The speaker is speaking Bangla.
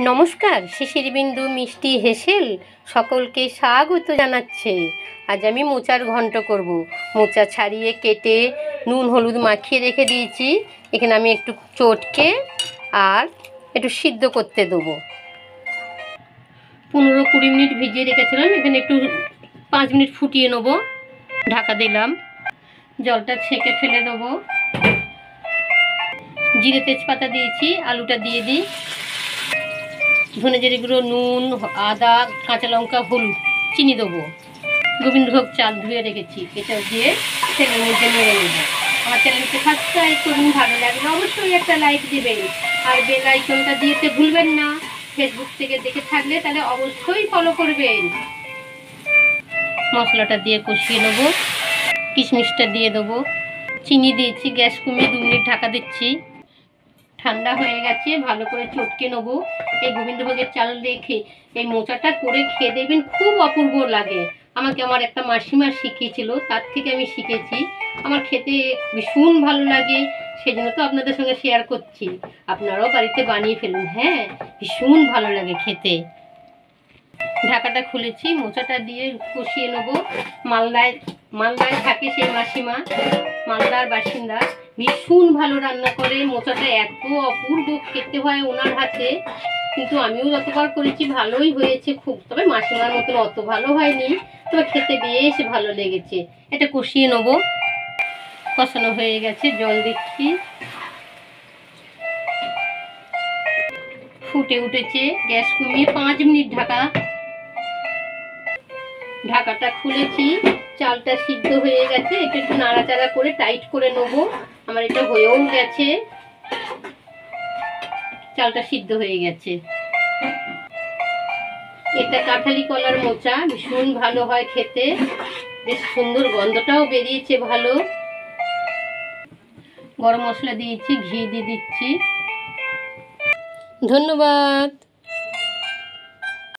নমস্কার, শিশিরবিন্দু মিষ্টি হেসেল সকলকে স্বাগত জানাচ্ছে। আজ আমি মোচার ঘন্ট করব। মোচা ছাড়িয়ে কেটে নুন হলুদ মাখিয়ে রেখে দিয়েছি। এখানে আমি একটু চটকে আর একটু সিদ্ধ করতে দেবো। 15-20 মিনিট ভিজিয়ে রেখেছিলাম। এখানে একটু 5 মিনিট ফুটিয়ে নেবো। ঢাকা দিলাম, জলটা ছেঁকে ফেলে দেবো। জিরে তেজপাতা দিয়েছি, আলুটা দিয়ে দিই। ধনে জিরে গুঁড়ো, নুন, আদা, কাঁচা লঙ্কা, হলুদ, চিনি দেবো। গোবিন্দভোগ চাল ধুয়ে রেখেছি, এটা দিয়ে তেলের মধ্যে নেড়ে নেবো। আমার চ্যানেলকে সাবস্ক্রাইব করুন, ভালো লাগলে অবশ্যই একটা লাইক দেবেন, আর বেল আইকনটা দিতে ভুলবেন না। ফেসবুক থেকে দেখে থাকলে তাহলে অবশ্যই ফলো করবেন। মশলাটা দিয়ে কষিয়ে নেবো, কিশমিশটা দিয়ে দেবো, চিনি দিয়েছি, গ্যাস কমিয়ে 2 মিনিট ঢাকা দিচ্ছি। ঠান্ডা হয়ে গেছে, ভালো করে চটকে নেবো। এই গোবিন্দভোগের চাল রেখে এই মোচাটা করে খেয়ে দেখবেন, খুব অপূর্ব লাগে। আমাকে আমার একটা মাসিমা শিখিয়েছিল, তার থেকে আমি শিখেছি। আমার খেতে ভীষণ ভালো লাগে, সেজন্য তো আপনাদের সঙ্গে শেয়ার করছি। আপনারাও বাড়িতে বানিয়ে ফেলুন। হ্যাঁ, ভীষণ ভালো লাগে খেতে। ঢাকাটা খুলেছি, মোচাটা দিয়ে কষিয়ে নেবো। মালদায় থাকে সেই মাসিমা, মালদার বাসিন্দা। ভীষণ ভালো রান্না করে, মোচাটা এত অপূর্ব খেতে হয় ওনার হাতে। কিন্তু আমিও যতবার করেছি ভালোই হয়েছে খুব, তবে মাসিমার মতন অত ভালো হয়নি, তবে খেতে বেশ ভালো লেগেছে। এটা কষিয়ে নেবো। কষানো হয়ে গেছে, জল দিচ্ছি। ফুটে উঠেছে, গ্যাস কমিয়ে 5 মিনিট ঢাকাটা খুলেছি। চালটা সিদ্ধ হয়ে গেছে, একটু একটু নাড়াচাড়া করে টাইট করে নেবো। আমার এটা হয়েও গেছে, চালটা সিদ্ধ হয়ে গেছে। এটা কাঁঠালি কলার মোচা, ভীষণ ভালো হয় খেতে, বেশ সুন্দর গন্ধটাও বেরিয়েছে ভালো। গরম মশলা দিয়েছি, ঘি দিয়ে দিচ্ছি। ধন্যবাদ।